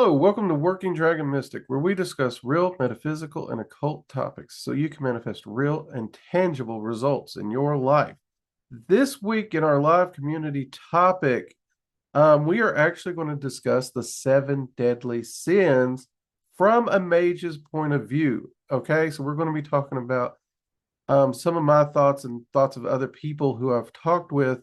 Hello, welcome to Working Dragon Mystic, where we discuss real, metaphysical, and occult topics so you can manifest real and tangible results in your life. This week in our live community topic, we are actually going to discuss the seven deadly sins from a mage's point of view. Okay, so we're going to be talking about some of my thoughts and thoughts of other people who I've talked with,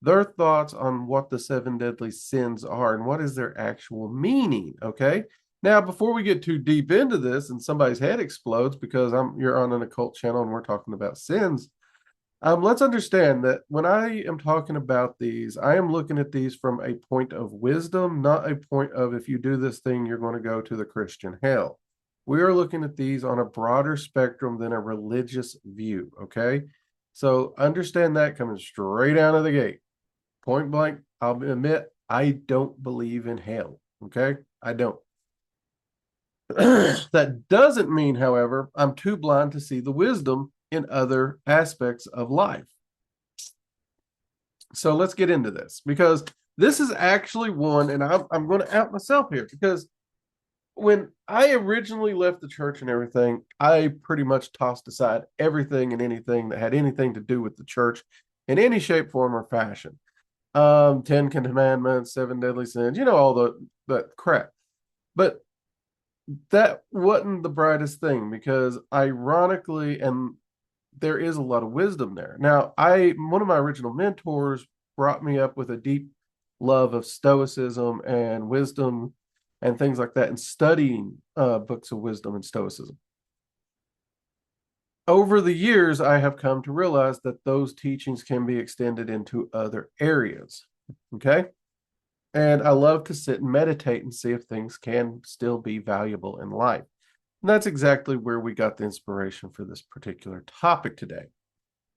their thoughts on what the seven deadly sins are and what is their actual meaning. Okay. Now, before we get too deep into this and somebody's head explodes because you're on an occult channel and we're talking about sins, let's understand that when I am talking about these, I am looking at these from a point of wisdom, not a point of if you do this thing, you're going to go to the Christian hell. We are looking at these on a broader spectrum than a religious view. Okay. So understand that coming straight out of the gate. Point blank, I'll admit, I don't believe in hell. Okay? I don't. That doesn't mean, however, I'm too blind to see the wisdom in other aspects of life. So let's get into this because this is actually one, and I'm going to out myself here because when I originally left the church and everything, I pretty much tossed aside everything and anything that had anything to do with the church in any shape, form, or fashion. 10 commandments, seven deadly sins, all that crap. But that wasn't the brightest thing because ironically, and there is a lot of wisdom there. Now, one of my original mentors brought me up with a deep love of stoicism and wisdom and things like that, and studying books of wisdom and stoicism. Over the years, I have come to realize that those teachings can be extended into other areas. Okay. And I love to sit and meditate and see if things can still be valuable in life. And that's exactly where we got the inspiration for this particular topic today.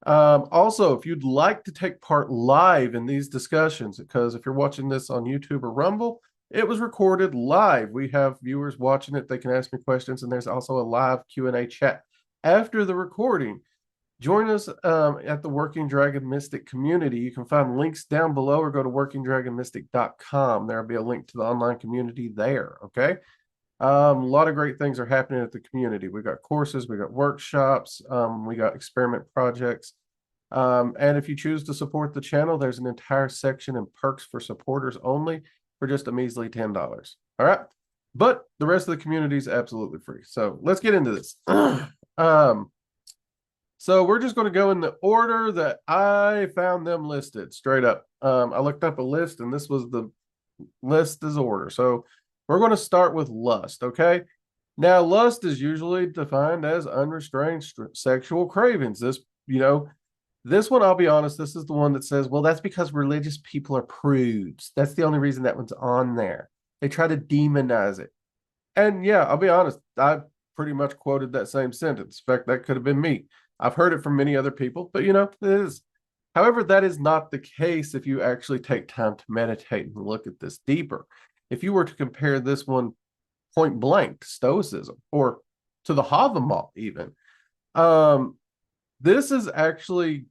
Also, if you'd like to take part live in these discussions, because if you're watching this on YouTube or Rumble, it was recorded live. We have viewers watching it. They can ask me questions, and there's also a live Q&A chat after the recording. Join us at the Working Dragon Mystic community. You can find links down below or go to workingdragonmystic.com. There'll be a link to the online community there, okay? A lot of great things are happening at the community. We got courses, we got workshops, we got experiment projects. And if you choose to support the channel, there's an entire section and perks for supporters only for just a measly $10. All right? But the rest of the community is absolutely free. So let's get into this. So we're just going to go in the order that I found them listed straight up. I looked up a list and this was the list as order. So we're going to start with lust. Okay. Now, lust is usually defined as unrestrained sexual cravings. This one, I'll be honest, this is the one that says, well, that's because religious people are prudes. That's the only reason that one's on there. They try to demonize it. And yeah, I'll be honest, I pretty much quoted that same sentence. In fact, that could have been me. I've heard it from many other people, but it is. However, that is not the case if you actually take time to meditate and look at this deeper. If you were to compare this one point blank to Stoicism or to the Havamal even, this is actually,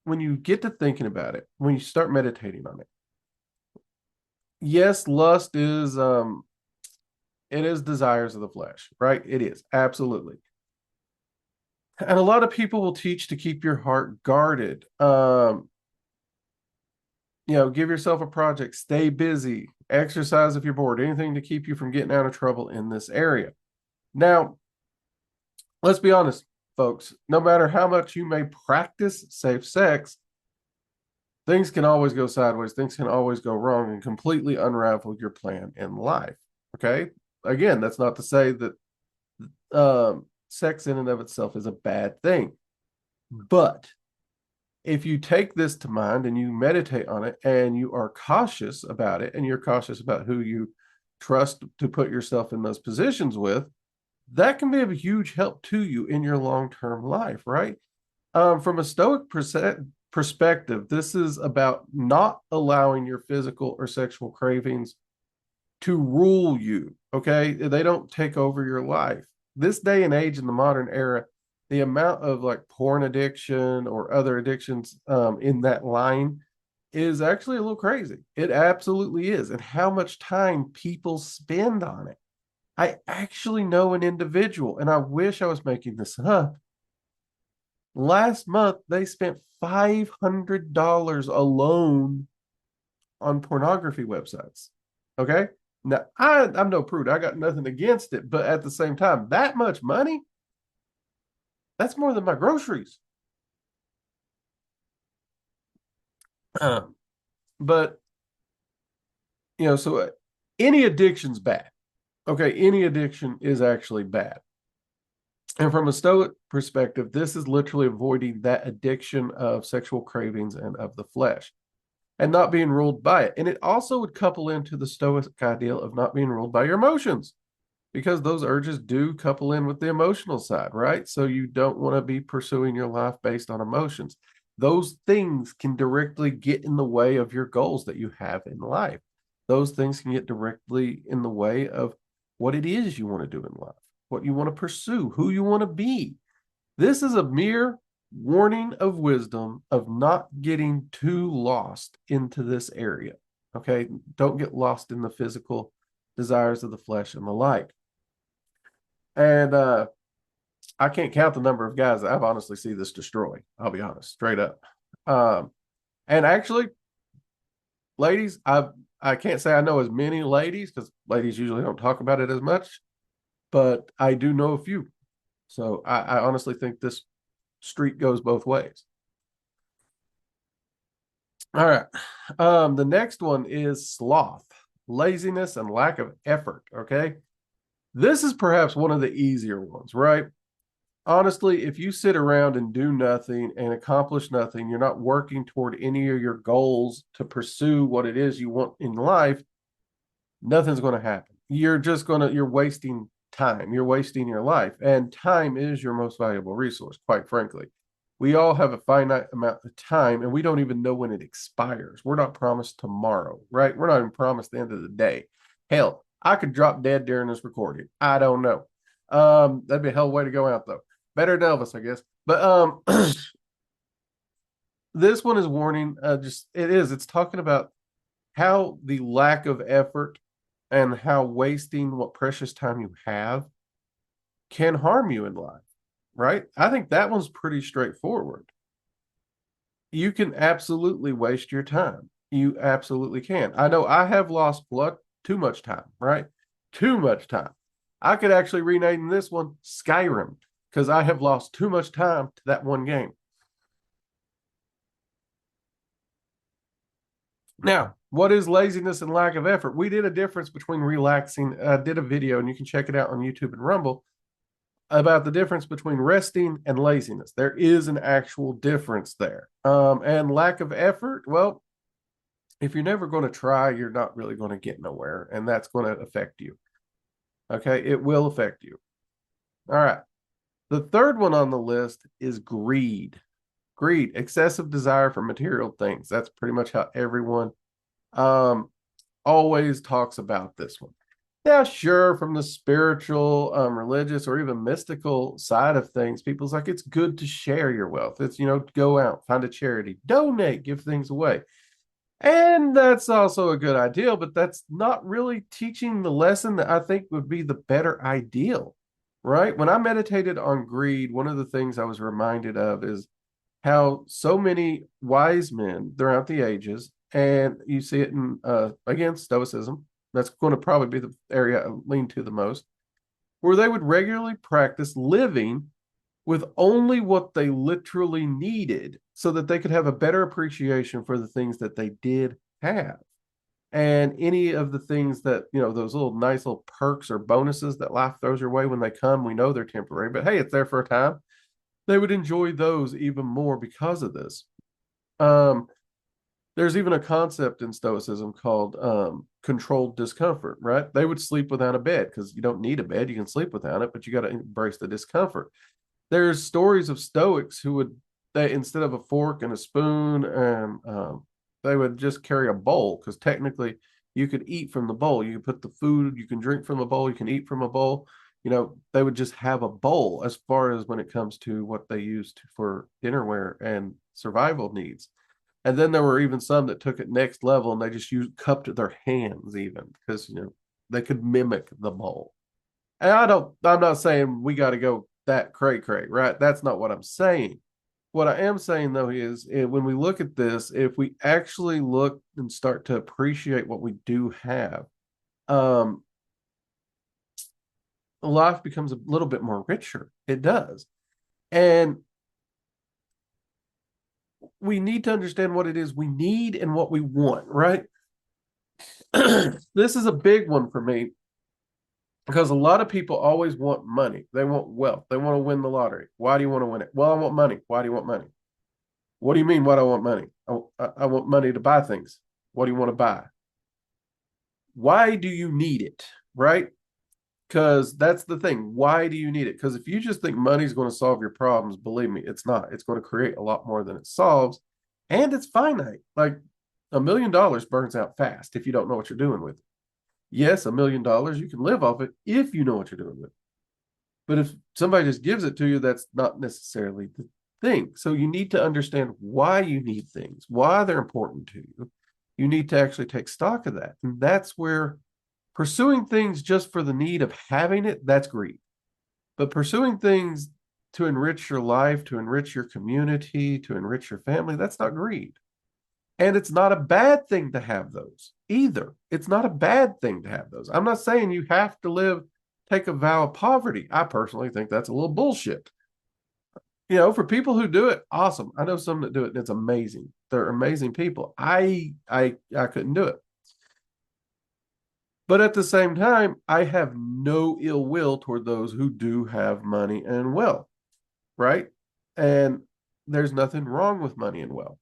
when you get to thinking about it, when you start meditating on it, yes, lust is it is desires of the flesh, right? It is, absolutely. And a lot of people will teach to keep your heart guarded. Give yourself a project, stay busy, exercise if you're bored, anything to keep you from getting out of trouble in this area. Now, let's be honest, folks, no matter how much you may practice safe sex, things can always go sideways, things can always go wrong and completely unravel your plan in life. Okay? Again, that's not to say that sex in and of itself is a bad thing. But if you take this to mind and you meditate on it and you are cautious about it and you're cautious about who you trust to put yourself in those positions with, that can be of a huge help to you in your long-term life, right? From a Stoic perspective, this is about not allowing your physical or sexual cravings to rule you, okay? They don't take over your life. This day and age in the modern era, the amount of like porn addiction or other addictions in that line is actually a little crazy. It absolutely is. And how much time people spend on it. I actually know an individual, and I wish I was making this up. Last month, they spent $500 alone on pornography websites. Okay. Now, I'm no prude. I got nothing against it. But at the same time, that much money, that's more than my groceries. Um, but, so any addiction's bad. Okay. Any addiction is actually bad. And from a Stoic perspective, this is literally avoiding that addiction of sexual cravings and of the flesh and not being ruled by it. And it also would couple into the Stoic ideal of not being ruled by your emotions, because those urges do couple in with the emotional side, right? So you don't want to be pursuing your life based on emotions. Those things can directly get in the way of your goals that you have in life. Those things can get directly in the way of what it is you want to do in life, what you want to pursue, who you want to be. This is a mere warning of wisdom of not getting too lost into this area. Okay. Don't get lost in the physical desires of the flesh and the like. And I can't count the number of guys that I've honestly seen this destroy. I'll be honest, straight up. And actually, ladies, I can't say I know as many ladies because ladies usually don't talk about it as much, but I do know a few. So I honestly think this street goes both ways. All right. The next one is sloth, laziness, and lack of effort. Okay. This is perhaps one of the easier ones, right? Honestly, if you sit around and do nothing and accomplish nothing, you're not working toward any of your goals to pursue what it is you want in life, nothing's going to happen. You're wasting time. You're wasting your life. And time is your most valuable resource, quite frankly. We all have a finite amount of time and we don't even know when it expires. We're not promised tomorrow, right? We're not even promised the end of the day. Hell, I could drop dead during this recording. I don't know. That'd be a hell of a way to go out though. Better than Elvis, I guess. But this one is warning. It's talking about how the lack of effort and how wasting what precious time you have can harm you in life, right? I think that one's pretty straightforward. You can absolutely waste your time. You absolutely can. I know I have lost too much time, right? Too much time. I could actually rename this one Skyrim because I have lost too much time to that one game. Now, what is laziness and lack of effort? We did a difference between relaxing. I did a video, and you can check it out on YouTube and Rumble, about the difference between resting and laziness. There is an actual difference there. And lack of effort, well, if you're never going to try, you're not really going to get nowhere, and that's going to affect you. Okay, it will affect you. All right. The third one on the list is greed. Greed, excessive desire for material things. That's pretty much how everyone always talks about this one. Yeah, sure, from the spiritual, religious, or even mystical side of things, people's like, it's good to share your wealth. It's, go out, find a charity, donate, give things away. And that's also a good ideal, but that's not really teaching the lesson that I think would be the better ideal, right? When I meditated on greed, one of the things I was reminded of is how so many wise men throughout the ages, and you see it in, again, Stoicism, that's going to probably be the area I lean to the most, where they would regularly practice living with only what they literally needed so that they could have a better appreciation for the things that they did have. And any of the things that, those little nice little perks or bonuses that life throws your way when they come, we know they're temporary, but hey, it's there for a time. They would enjoy those even more because of this. There's even a concept in Stoicism called controlled discomfort, right? They would sleep without a bed because you don't need a bed. You can sleep without it, but you got to embrace the discomfort. There's stories of Stoics who they instead of a fork and a spoon, and they would just carry a bowl because technically you could eat from the bowl. You can put the food, you can drink from a bowl, you can eat from a bowl. They would just have a bowl as far as when it comes to what they used for dinnerware and survival needs. And then there were even some that took it next level and they just cupped their hands even because they could mimic the bowl. And I'm not saying we got to go that cray, right? That's not what I'm saying. What I am saying though is when we look at this, if we actually look and start to appreciate what we do have, um, life becomes a little bit more richer. It does. And we need to understand what it is we need and what we want, right? This is a big one for me because a lot of people always want money. They want wealth. They want to win the lottery. Why do you want to win it? Well, I want money. Why do you want money? What do you mean, why do I want money? I want money to buy things. What do you want to buy? Why do you need it, right? Because that's the thing. Why do you need it? Because if you just think money's going to solve your problems, believe me, it's not. It's going to create a lot more than it solves. And it's finite. Like $1 million burns out fast if you don't know what you're doing with it. Yes, $1 million, you can live off it if you know what you're doing with it. But if somebody just gives it to you, that's not necessarily the thing. So you need to understand why you need things, why they're important to you. You need to actually take stock of that. And that's where pursuing things just for the need of having it, that's greed. But pursuing things to enrich your life, to enrich your community, to enrich your family, that's not greed. And it's not a bad thing to have those either. It's not a bad thing to have those. I'm not saying you have to take a vow of poverty. I personally think that's a little bullshit. For people who do it, awesome. I know some that do it and it's amazing. They're amazing people. I couldn't do it. But at the same time, I have no ill will toward those who do have money and wealth, right? And there's nothing wrong with money and wealth.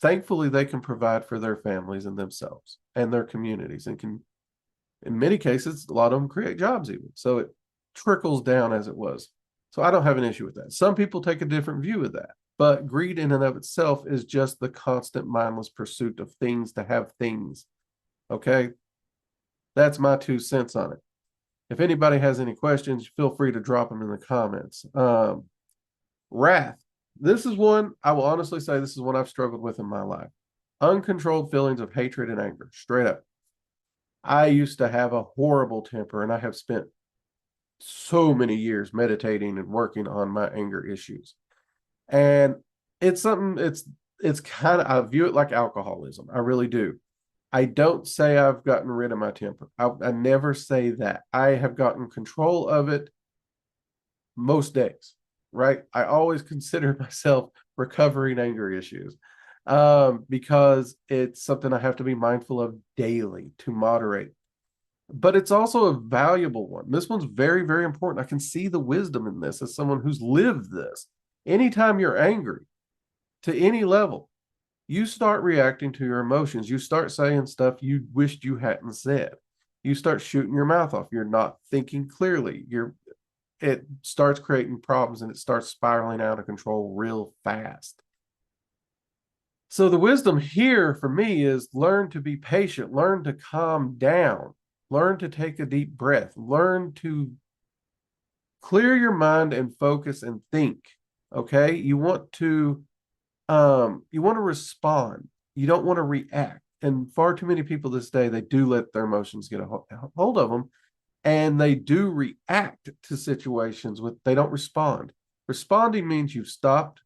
Thankfully they can provide for their families and themselves and their communities, and can, in many cases, a lot of them create jobs even. So it trickles down as it was. So I don't have an issue with that. Some people take a different view of that, but greed in and of itself is just the constant mindless pursuit of things to have things. Okay. That's my 2 cents on it. If anybody has any questions, feel free to drop them in the comments. Wrath. This is one, I will honestly say, this is one I've struggled with in my life. Uncontrolled feelings of hatred and anger, straight up. I used to have a horrible temper, and I have spent so many years meditating and working on my anger issues. And it's something, it's kind of, I view it like alcoholism. I really do. I don't say I've gotten rid of my temper. I never say that. I have gotten control of it most days, right? I always consider myself recovering anger issues because it's something I have to be mindful of daily to moderate. But it's also a valuable one. This one's very, very important. I can see the wisdom in this as someone who's lived this. Anytime you're angry to any level, you start reacting to your emotions. You start saying stuff you wished you hadn't said. You start shooting your mouth off. You're not thinking clearly. It starts creating problems and it starts spiraling out of control real fast. So the wisdom here for me is learn to be patient, learn to calm down, learn to take a deep breath, learn to clear your mind and focus and think. Okay. You want to respond. You don't want to react. And far too many people this day, they do let their emotions get a hold of them, and they do react to situations they don't respond. Responding means you've stopped,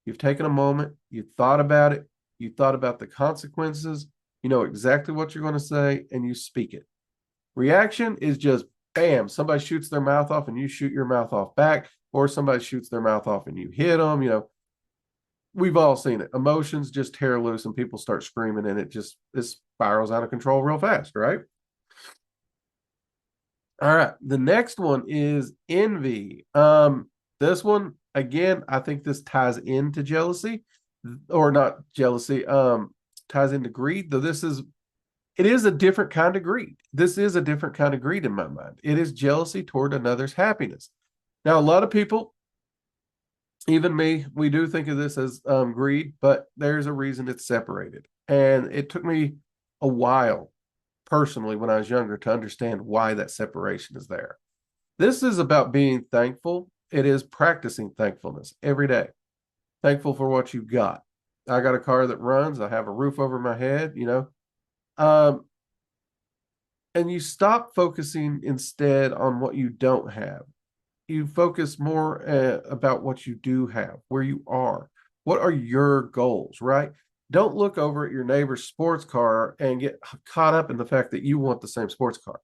you've taken a moment, you thought about it, you thought about the consequences, you know exactly what you're going to say, and you speak it. Reaction is just bam, somebody shoots their mouth off and you shoot your mouth off back, or somebody shoots their mouth off and you hit them. We've all seen it. Emotions just tear loose and people start screaming, and it spirals out of control real fast, right? All right. The next one is envy. This one, again, I think this ties into jealousy, or not jealousy, ties into greed, though it is a different kind of greed. This is a different kind of greed in my mind. It is jealousy toward another's happiness. Now, a lot of people, even me, we do think of this as greed, but there's a reason it's separated. And it took me a while, personally, when I was younger, to understand why that separation is there. This is about being thankful. It is practicing thankfulness every day. Thankful for what you got. I got a car that runs. I have a roof over my head, you know. Um, and you stop focusing instead on what you don't have. You focus more about what you do have, where you are. What are your goals, right? Don't look over at your neighbor's sports car and get caught up in the fact that you want the same sports car.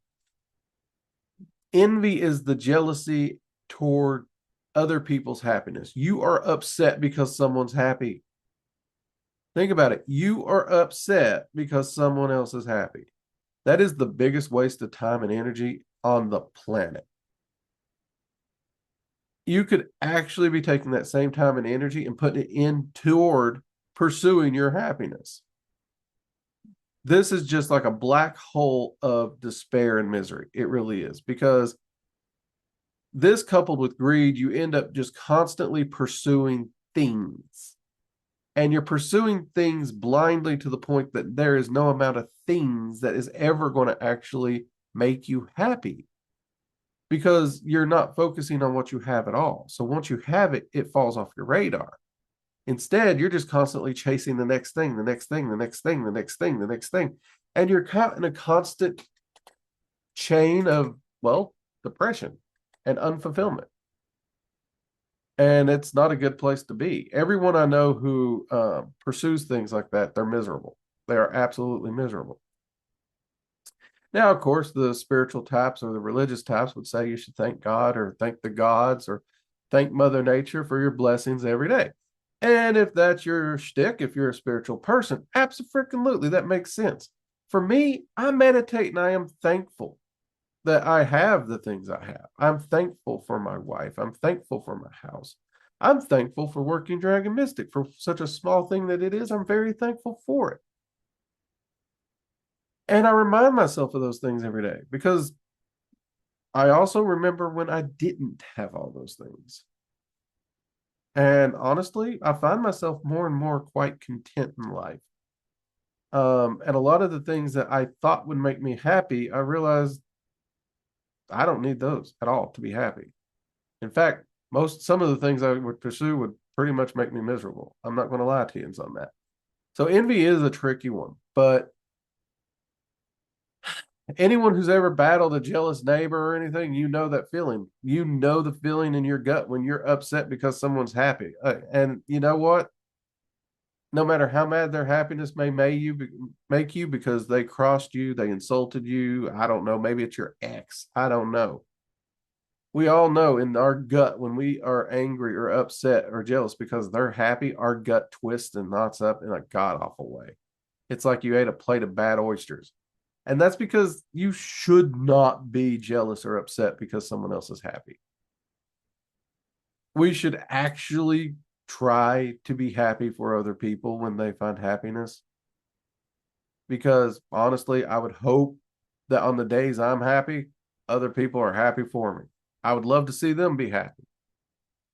Envy is the jealousy toward other people's happiness. You are upset because someone's happy. Think about it. You are upset because someone else is happy. That is the biggest waste of time and energy on the planet. You could actually be taking that same time and energy and putting it in toward pursuing your happiness. This is just like a black hole of despair and misery. It really is, because this, coupled with greed, you end up just constantly pursuing things. And you're pursuing things blindly to the point that there is no amount of things that is ever going to actually make you happy, because you're not focusing on what you have at all. So once you have it, it falls off your radar. Instead, you're just constantly chasing the next thing, the next thing, the next thing, the next thing, the next thing. And you're caught in a constant chain of, well, depression and unfulfillment. And it's not a good place to be. Everyone I know who pursues things like that, they're miserable. They are absolutely miserable. Now, of course, the spiritual types or the religious types would say you should thank God or thank the gods or thank Mother Nature for your blessings every day. And if that's your shtick, if you're a spiritual person, absolutely, that makes sense. For me, I meditate and I am thankful that I have the things I have. I'm thankful for my wife. I'm thankful for my house. I'm thankful for working Dragon Mystic. For such a small thing that it is, I'm very thankful for it. And I remind myself of those things every day, because I also remember when I didn't have all those things. And honestly, I find myself more and more quite content in life. And a lot of the things that I thought would make me happy, I realized I don't need those at all to be happy. In fact, some of the things I would pursue would pretty much make me miserable. I'm not going to lie to you on that. So envy is a tricky one, but anyone who's ever battled a jealous neighbor or anything, you know that feeling. You know the feeling in your gut when you're upset because someone's happy. And you know what? No matter how mad their happiness may make you because they crossed you, they insulted you. I don't know. Maybe it's your ex. I don't know. We all know in our gut when we are angry or upset or jealous because they're happy, our gut twists and knots up in a god awful way. It's like you ate a plate of bad oysters. And that's because you should not be jealous or upset because someone else is happy. We should actually try to be happy for other people when they find happiness. Because honestly, I would hope that on the days I'm happy, other people are happy for me. I would love to see them be happy.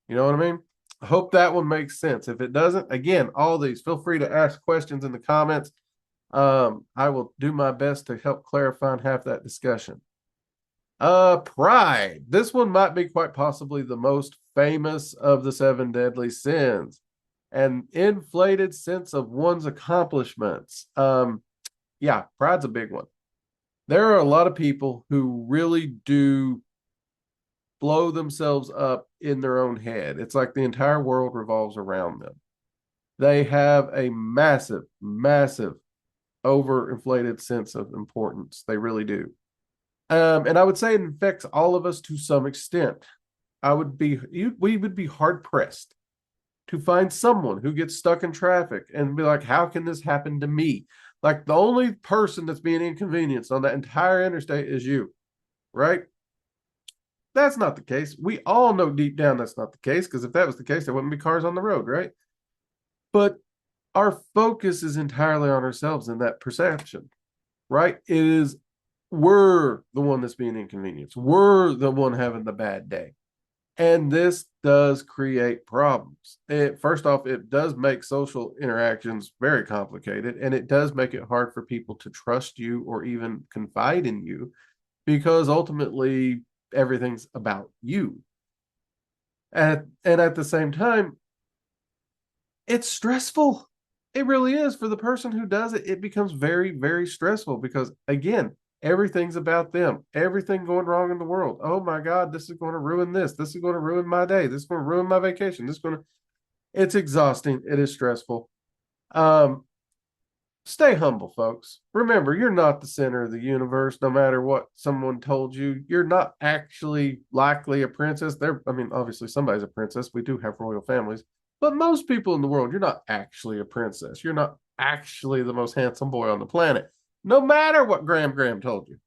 You know what I mean? I hope that one makes sense. If it doesn't, again, all these, feel free to ask questions in the comments. I will do my best to help clarify and have that discussion. Pride. This one might be quite possibly the most famous of the 7 deadly sins. An inflated sense of one's accomplishments. Yeah, pride's a big one. There are a lot of people who really do blow themselves up in their own head. It's like the entire world revolves around them. They have a massive, massive overinflated sense of importance. They really do. And I would say it affects all of us to some extent. We would be hard pressed to find someone who gets stuck in traffic and be like, how can this happen to me? Like the only person that's being inconvenienced on that entire interstate is you, right? That's not the case. We all know deep down that's not the case, because if that was the case, there wouldn't be cars on the road, right? But our focus is entirely on ourselves in that perception, right? It is, we're the one that's being inconvenienced. We're the one having the bad day. And this does create problems. First off, it does make social interactions very complicated, and it does make it hard for people to trust you or even confide in you, because ultimately everything's about you. And at the same time, it's stressful. It really is. For the person who does it, it becomes very, very stressful because, again, everything's about them. Everything going wrong in the world. Oh my God, this is going to ruin this. This is going to ruin my day. This is going to ruin my vacation. This is going to, it's exhausting. It is stressful. Um, Stay humble, folks. Remember, you're not the center of the universe, no matter what someone told you. You're not actually likely a princess. I mean, obviously somebody's a princess. We do have royal families. But most people in the world, you're not actually a princess. You're not actually the most handsome boy on the planet. No matter what Graham told you.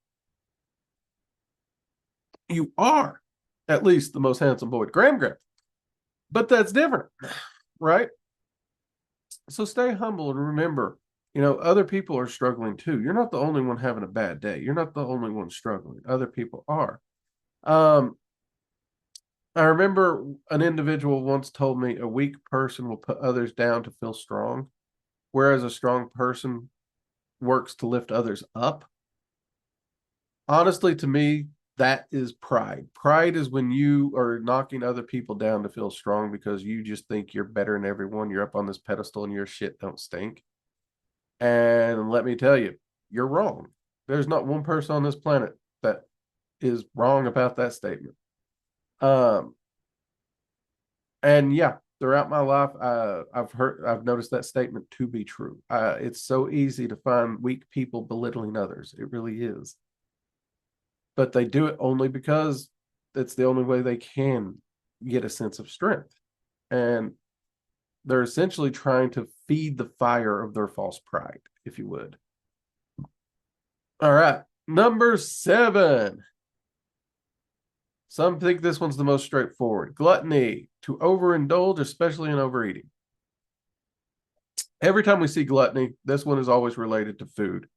You are at least the most handsome boy, Graham. But that's different, right? So stay humble and remember, other people are struggling too. You're not the only one having a bad day. You're not the only one struggling. Other people are. Um, I remember an individual once told me a weak person will put others down to feel strong, whereas a strong person works to lift others up. Honestly, to me, that is pride. Pride is when you are knocking other people down to feel strong because you just think you're better than everyone. You're up on this pedestal and your shit don't stink. And let me tell you, you're wrong. There's not one person on this planet that is wrong about that statement. And yeah, throughout my life, I've noticed that statement to be true. It's so easy to find weak people belittling others. It really is. But they do it only because it's the only way they can get a sense of strength. And they're essentially trying to feed the fire of their false pride, if you would. All right. Number 7. Some think this one's the most straightforward. Gluttony, to overindulge, especially in overeating. Every time we see gluttony, this one is always related to food.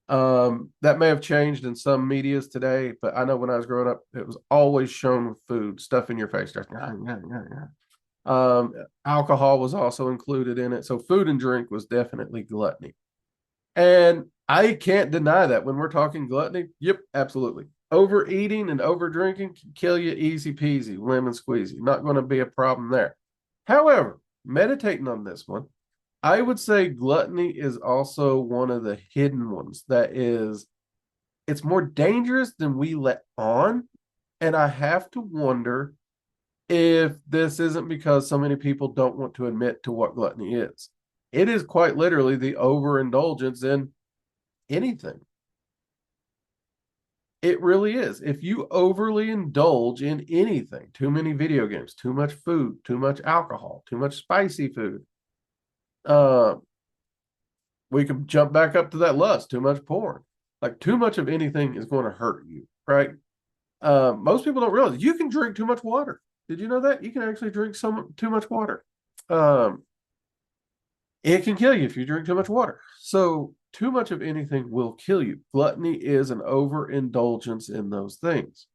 That may have changed in some medias today, but I know when I was growing up, it was always shown with food, stuff in your face. Just, alcohol was also included in it. So food and drink was definitely gluttony. And I can't deny that when we're talking gluttony, yep, absolutely. Overeating and over drinking can kill you easy peasy, lemon squeezy. Not going to be a problem there. However, meditating on this one, I would say gluttony is also one of the hidden ones it's more dangerous than we let on. And I have to wonder if this isn't because so many people don't want to admit to what gluttony is. It is quite literally the overindulgence in anything. It really is. If you overly indulge in anything, too many video games, too much food, too much alcohol, too much spicy food, we can jump back up to that lust, too much porn. Like too much of anything is going to hurt you, right? Most people don't realize you can drink too much water. Did you know that? You can actually drink too much water. It can kill you if you drink too much water. So too much of anything will kill you. Gluttony is an overindulgence in those things.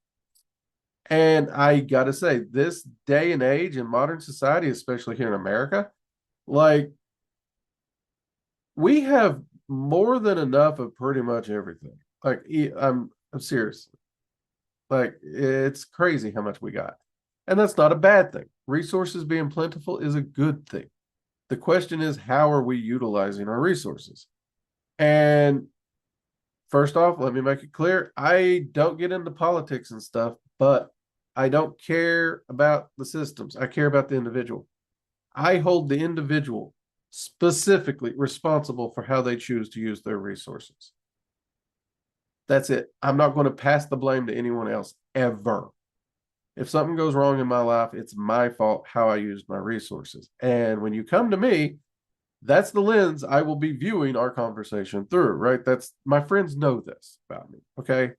And I got to say, this day and age in modern society, especially here in America, like we have more than enough of pretty much everything. Like I'm serious. Like it's crazy how much we got. And that's not a bad thing. Resources being plentiful is a good thing. The question is, how are we utilizing our resources? And first off, let me make it clear, I don't get into politics and stuff, but I don't care about the systems. I care about the individual. I hold the individual specifically responsible for how they choose to use their resources. That's it. I'm not going to pass the blame to anyone else ever. If something goes wrong in my life, it's my fault how I used my resources. And when you come to me, that's the lens I will be viewing our conversation through, right? That's my friends know this about me. Okay.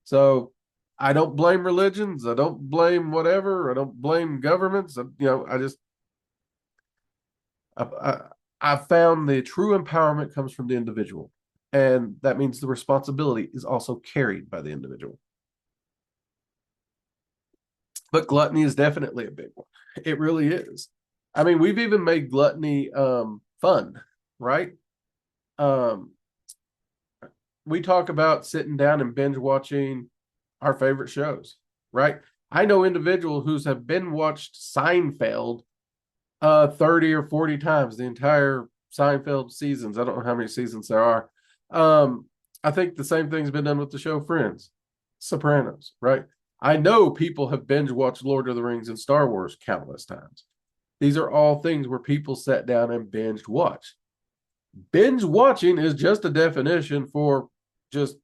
So I don't blame religions. I don't blame whatever. I don't blame governments. I found the true empowerment comes from the individual. And that means the responsibility is also carried by the individual. But gluttony is definitely a big one. It really is. I mean, we've even made gluttony fun, right? We talk about sitting down and binge watching our favorite shows, right? I know individuals who have been watched Seinfeld 30 or 40 times, the entire Seinfeld seasons. I don't know how many seasons there are. Um, I think the same thing's been done with the show Friends, Sopranos, right? I know people have binge watched Lord of the Rings and Star Wars countless times. These are all things where people sat down and binged watched. Binge watching is just a definition for just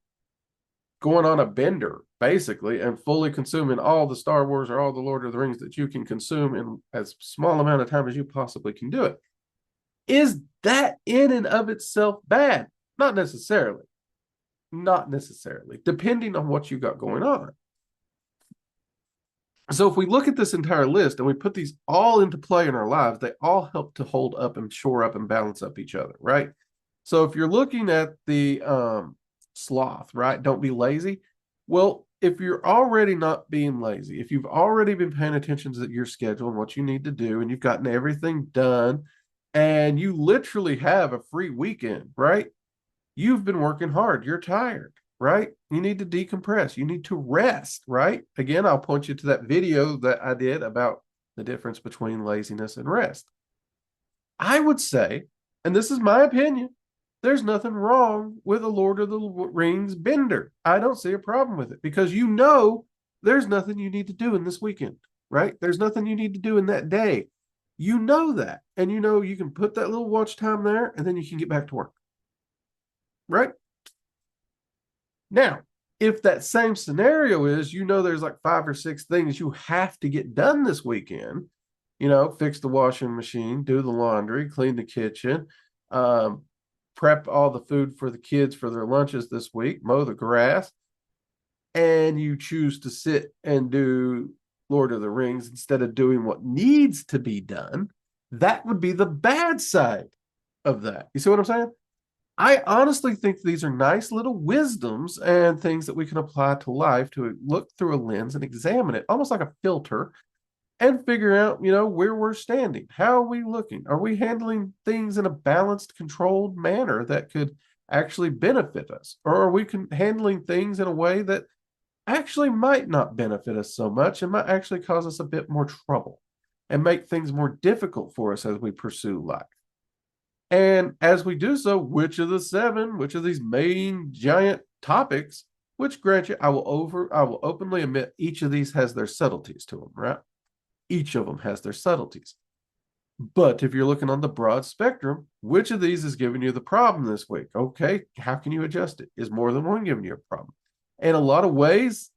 going on a bender, basically, and fully consuming all the Star Wars or all the Lord of the Rings that you can consume in as small amount of time as you possibly can do it. Is that in and of itself bad? Not necessarily. Not necessarily, depending on what you got going on. So if we look at this entire list and we put these all into play in our lives, they all help to hold up and shore up and balance up each other, right? So if you're looking at the sloth, right? Don't be lazy. Well, if you're already not being lazy, if you've already been paying attention to your schedule and what you need to do, and you've gotten everything done, and you literally have a free weekend, right? You've been working hard. You're tired, right? You need to decompress. You need to rest, right? Again, I'll point you to that video that I did about the difference between laziness and rest. I would say, and this is my opinion, there's nothing wrong with a Lord of the Rings bender. I don't see a problem with it because you know there's nothing you need to do in this weekend, right? There's nothing you need to do in that day. You know that. And you know you can put that little watch time there and then you can get back to work, right? Now, if that same scenario is, you know, there's like 5 or 6 things you have to get done this weekend, you know, fix the washing machine, do the laundry, clean the kitchen, prep all the food for the kids for their lunches this week, mow the grass, and you choose to sit and do Lord of the Rings instead of doing what needs to be done, that would be the bad side of that. You see what I'm saying? I honestly think these are nice little wisdoms and things that we can apply to life to look through a lens and examine it, almost like a filter, and figure out, you know, where we're standing. How are we looking? Are we handling things in a balanced, controlled manner that could actually benefit us? Or are we handling things in a way that actually might not benefit us so much and might actually cause us a bit more trouble and make things more difficult for us as we pursue life? And as we do so, which of the 7, which of these main giant topics, which grant you, I will openly admit each of these has their subtleties to them, right? Each of them has their subtleties. But if you're looking on the broad spectrum, which of these is giving you the problem this week? Okay, how can you adjust it? Is more than one giving you a problem? In a lot of ways,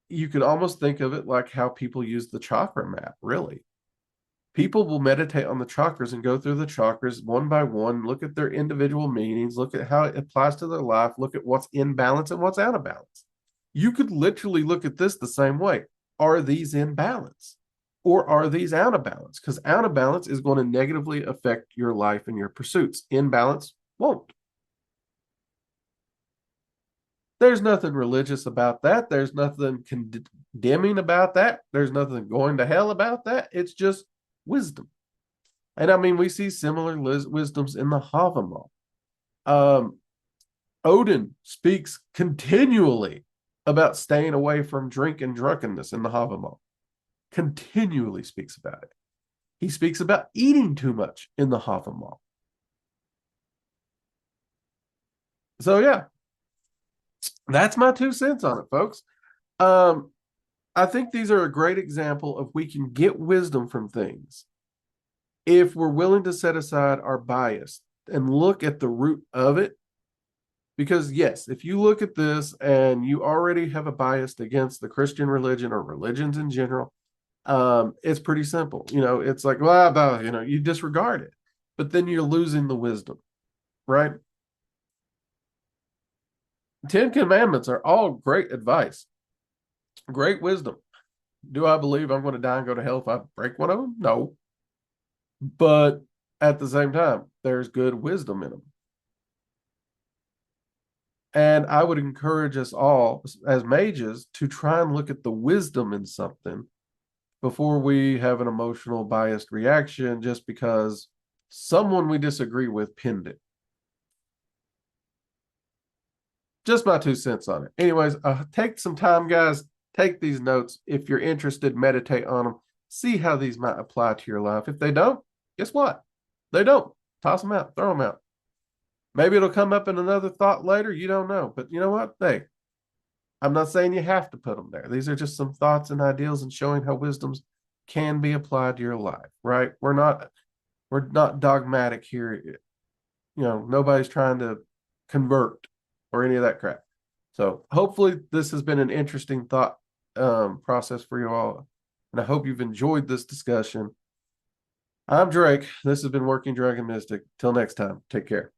you could almost think of it like how people use the chakra map, really. People will meditate on the chakras and go through the chakras one by one, look at their individual meanings, look at how it applies to their life, look at what's in balance and what's out of balance. You could literally look at this the same way. Are these in balance? Or are these out of balance? Because out of balance is going to negatively affect your life and your pursuits. In balance won't. There's nothing religious about that. There's nothing condemning about that. There's nothing going to hell about that. It's just wisdom. And I mean, we see similar wisdoms in the Havamal. Odin speaks continually about staying away from drink and drunkenness in the Havamal. Continually speaks about it. He speaks about eating too much in the Havamal. So yeah, that's my 2 cents on it, folks. I think these are a great example of we can get wisdom from things if we're willing to set aside our bias and look at the root of it. Because yes, if you look at this and you already have a bias against the Christian religion or religions in general, it's pretty simple. You know, it's like, well, you know, you disregard it, but then you're losing the wisdom, right? 10 commandments are all great advice, great wisdom. Do I believe I'm going to die and go to hell if I break one of them? No. But at the same time, there's good wisdom in them. And I would encourage us all as mages to try and look at the wisdom in something before we have an emotional biased reaction just because someone we disagree with pinned it. Just my 2 cents on it. Anyways, take some time, guys. Take these notes. If you're interested, meditate on them. See how these might apply to your life. If they don't, guess what? They don't. toss them out, throw them out. Maybe it'll come up in another thought later. You don't know. But you know what? Hey, I'm not saying you have to put them there. These are just some thoughts and ideals and showing how wisdoms can be applied to your life, right? We're not dogmatic here. Nobody's trying to convert or any of that crap. So hopefully this has been an interesting thought process for you all. And I hope you've enjoyed this discussion. I'm Drake. This has been Working Dragon Mystic. Till next time, take care.